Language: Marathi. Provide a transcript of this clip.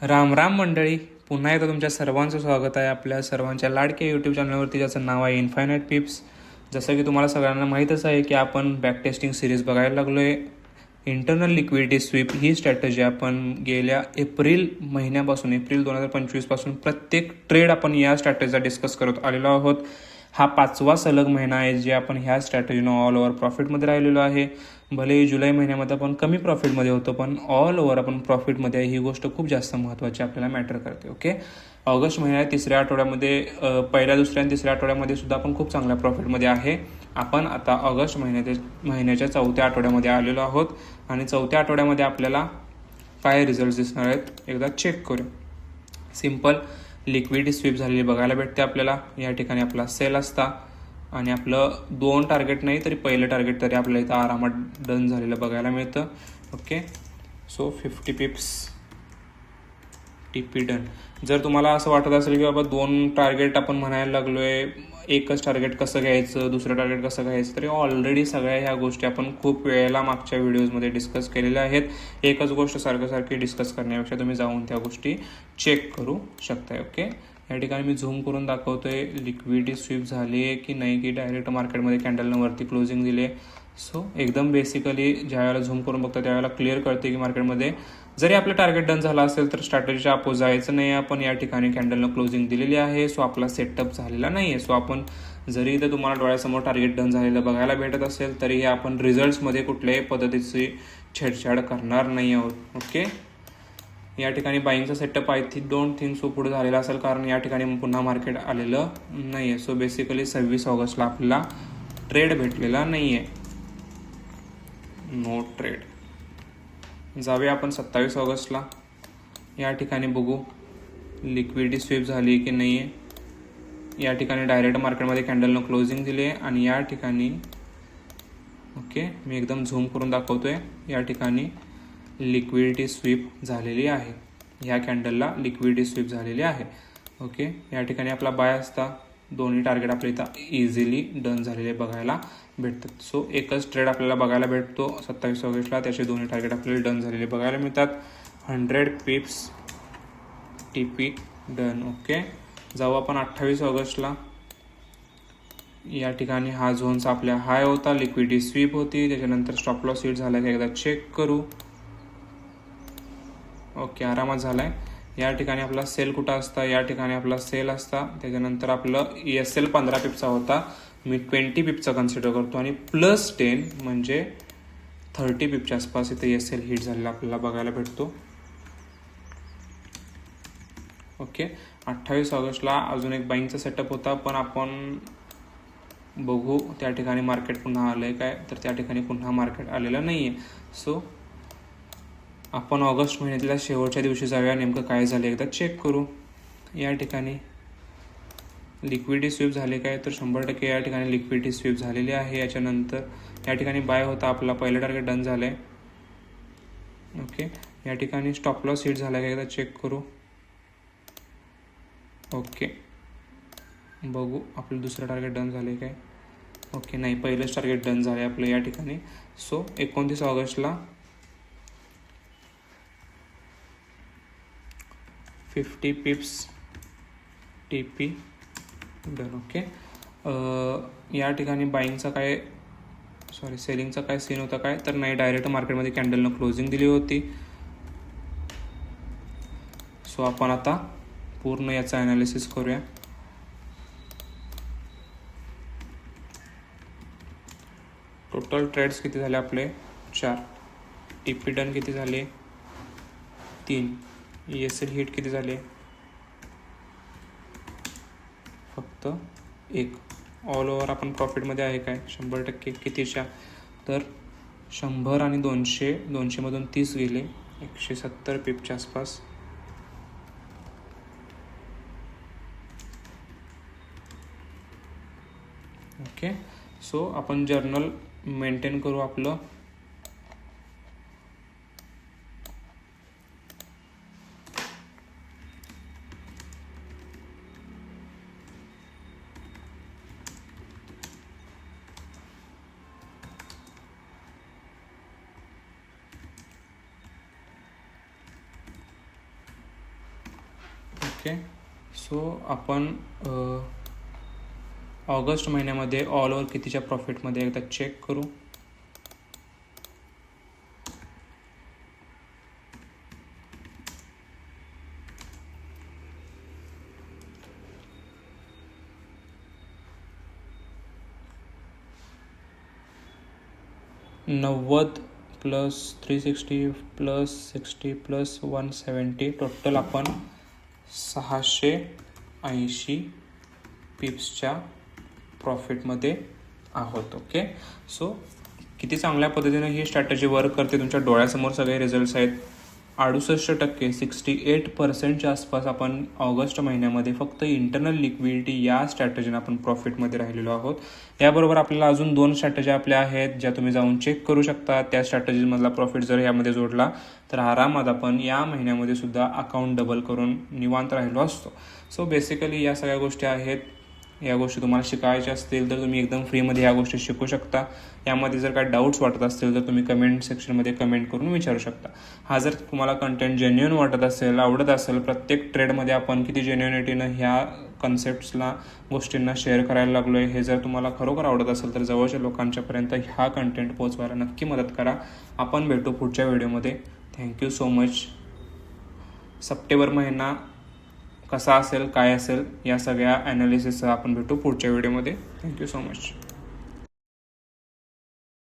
राम राम मंडळी, पुन्हा एकदा तुमच्या सर्वांचं स्वागत आहे आपल्या सर्वांच्या लाडक्या यूट्यूब चॅनलवरती, ज्याचं नाव आहे इन्फायनाईट पिप्स. जसं की तुम्हाला सगळ्यांना माहीतच आहे की आपण बॅक टेस्टिंग सिरीज बघायला लागलो आहे. इंटरनल लिक्विडिटी स्वीप ही स्ट्रॅटजी आपण गेल्या एप्रिल महिन्यापासून, एप्रिल 2025 प्रत्येक ट्रेड आपण या स्ट्रॅटेजीचा डिस्कस करत आलेलो आहोत. हा 5वा सलग महिना आहे जे आपण ह्या स्ट्रॅटेजीनं ऑल ओव्हर प्रॉफिटमध्ये राहिलेलो आहे. भले जुलै महिन्यामध्ये आपण कमी प्रॉफिटमध्ये होतो, पण ऑल ओव्हर आपण प्रॉफिटमध्ये आहे. ही गोष्ट खूप जास्त महत्त्वाची आपल्याला मॅटर करते. ओके, ऑगस्ट महिन्यात तिसऱ्या आठवड्यामध्ये, पहिल्या दुसऱ्या आणि तिसऱ्या आठवड्यामध्ये सुद्धा आपण खूप चांगल्या प्रॉफिटमध्ये आहे. आपण आता ऑगस्ट महिन्याच्या चौथ्या आठवड्यामध्ये आलेलो आहोत आणि चौथ्या आठवड्यामध्ये आपल्याला काय रिझल्ट दिसणार आहेत एकदा चेक करू. सिम्पल लिक्विडिटी स्वीप झालेली बघायला भेटते आपल्याला. या ठिकाणी आपला सेल असता आणि आपलं 2 टार्गेट नाही तरी पहिलं टार्गेट तरी आपल्याला इथं आरामात डन झालेलं बघायला मिळतं. Okay, so 50 पिप्स TP done. जर तुम्हाला असं वाटत असेल की बाबा 2 टार्गेट आपण म्हणायला लागलो आहे, एकच टार्गेट कसं घ्यायचं, दुसरं टार्गेट कसं घ्यायचं, तरी ऑलरेडी सगळ्या ह्या गोष्टी आपण खूप वेळेला मागच्या व्हिडिओजमध्ये डिस्कस केलेल्या आहेत. एकच गोष्ट सारखी डिस्कस करण्यापेक्षा तुम्ही जाऊन त्या गोष्टी चेक करू शकताय. ओके, या ठिकाणी मी झूम करून दाखवतोय लिक्विडिटी स्वीप झाली आहे की नाही, की डायरेक्ट मार्केटमध्ये कॅन्डलनं वरती क्लोजिंग दिले. सो एकदम बेसिकली ज्यावेळेला झूम करून बघतो त्यावेळेला क्लिअर कळते की मार्केटमध्ये जरी आपलं टार्गेट डन झालं असेल तर स्ट्रॅटेजीच्या अपोज जायचं नाही. आपण या ठिकाणी कॅन्डलनं क्लोजिंग दिलेली आहे, सो आपला सेटअप झालेला नाही आहे. सो आपण जरी इथं तुम्हाला डोळ्यासमोर टार्गेट डन झालेलं बघायला भेटत असेल तरीही आपण रिझल्ट्समध्ये कुठल्याही पद्धतीची छेडछाड करणार नाही आहोत. ओके, या ठिकाणी बाईंगचा setup I don't think so पुढे झालेला असेल, कारण या ठिकाणी पुन्हा मार्केट आलेलं नाही आहे. सो बेसिकली 26 ऑगस्टला आपल्याला ट्रेड भेटलेला नाही आहे, नो ट्रेड. जाऊया आपण 27 ऑगस्टला. या ठिकाणी बघू लिक्विडिटी स्वीप झाली की नाही आहे. या ठिकाणी डायरेक्ट मार्केटमध्ये कॅन्डलनं क्लोजिंग दिले आणि या ठिकाणी ओके मी एकदम झूम करून दाखवतोय. या ठिकाणी लिक्विडिटी स्वीप झालेली आहे, ह्या कॅन्डलला लिक्विडिटी स्वीप झालेली आहे. ओके, या ठिकाणी आपला बाय असता दोन्ही टार्गेट आपल्या इथं इझिली डन झालेले बघायला भेटतात. सो एकच ट्रेड आपल्याला बघायला भेटतो 27 ऑगस्टला, त्याचे दोन्ही टार्गेट आपल्याला डन झालेले बघायला मिळतात. 100 पिप्स टीपी डन. ओके, जाऊ आपण 28 ऑगस्टला. या ठिकाणी हा झोनचा आपल्या हाय होता, लिक्विडिटी स्वीप होती, त्याच्यानंतर स्टॉप लॉस हिट झाला की एकदा चेक करू. ओके, आरामात झालाय. या ठिकाणी आपला सेल कुठं असता, या ठिकाणी आपला सेल असता, त्याच्यानंतर आपलं ESL 15 पिपचा होता, मी 20 पिपचा कन्सिडर करतो आणि +10 म्हणजे 30 पिपच्या आसपास इथे ESL हिट झालेला आपल्याला बघायला भेटतो. ओके, 28 ऑगस्टला अजून एक बाईंगचा सेटअप होता, पण आपण बघू त्या ठिकाणी मार्केट पुन्हा आलं आहे काय, तर त्या ठिकाणी पुन्हा मार्केट आलेलं नाही आहे. सो आपण ऑगस्ट महिन्यातल्या शेवटच्या दिवशी जाऊया, नेमकं काय झालं एकदा चेक करू. या ठिकाणी लिक्विडिटी स्वीप झाले काय, तर 100% या ठिकाणी लिक्विडिटी स्वीप झालेली आहे. याच्यानंतर या ठिकाणी बाय होता, आपला पहिलं टार्गेट डन झालं आहे. ओके, या ठिकाणी स्टॉप लॉस हिट झाला काय एकदा चेक करू. ओके, बघू आपलं दुसरं टार्गेट डन झालं आहे काय. ओके, नाही, पहिलंच टार्गेट डन झालं आहे आपलं या ठिकाणी. सो 29 ऑगस्टला 50 पिप्स टीपी डन. ओके, या ठिकाणी बाईंगचा काय सेलिंगचा काय सीन होता काय, तर नाही, डायरेक्ट मार्केटमध्ये कॅन्डलनं क्लोजिंग दिली होती. सो आपण आता पूर्ण याचा ॲनालिसिस करूया. टोटल ट्रेड्स किती झाले आपले 4, टीपी डन किती झाले 3, ESL हिट किती झाले फक्त 1. ऑल ओव्हर आपण प्रॉफिटमध्ये आहे काय 100% कितीच्या, तर 100 आणि 200, 200मधून 30 गेले, 170 पिपच्या आसपास. ओके, सो आपण जर्नल मेंटेन करू आपलं. ओके. सो आपण ऑगस्ट महिन्यामध्ये ऑल ओव्हर कितीच्या प्रॉफिटमध्ये एकदा चेक करू. $90 प्लस 360 प्लस 60 प्लस 170 टोटल आपण 680 पिप्सच्या प्रॉफिटमध्ये आहोत. ओके. सो किती चांगल्या पद्धतीने ही स्ट्रॅटेजी वर्क करते तुमच्या डोळ्यासमोर सगळे रिझल्ट्स आहेत. 68% 68% आसपास आपण ऑगस्ट महिन्यामध्ये फक्त इंटरनल लिक्विडिटी या स्ट्रॅटेजीने आपण प्रॉफिटमध्ये राहिलेलो आहोत. याबरोबर आपल्याला अजून 2 स्ट्रॅटेजी आपल्या आहेत ज्या तुम्ही जाऊन चेक करू शकता. त्या स्ट्रॅटेजीमधला प्रॉफिट जर यामध्ये जोडला तर आरामात आपण या महिन्यामध्ये सुद्धा अकाउंट डबल करून निवांत राहिलो असतो. सो बेसिकली या सगळ्या गोष्टी आहेत. या गोष्टी तुम्हाला शिकायच्या असतील तर तुम्ही एकदम फ्रीमध्ये या गोष्टी शिकू शकता. यामध्ये जर काही डाऊट्स वाटत असतील तर तुम्ही कमेंट सेक्शनमध्ये कमेंट करून विचारू शकता. हा जर तुम्हाला कंटेंट जेन्युइन वाटत असेल, आवडत असेल, प्रत्येक ट्रेडमध्ये आपण किती जेन्युइनिटीनं ह्या कन्सेप्ट्सला गोष्टींना शेअर करायला लागलो आहे, हे जर तुम्हाला खरोखर आवडत असेल तर जवळच्या लोकांच्यापर्यंत हा कंटेंट पोहोचवायला नक्की मदत करा. आपण भेटू पुढच्या व्हिडिओमध्ये. Thank you so much. सप्टेंबर महिना कसा असेल, काय असेल, या सगळ्या ॲनालिसिससह आपण भेटू पुढच्या व्हिडिओमध्ये. Thank you so much.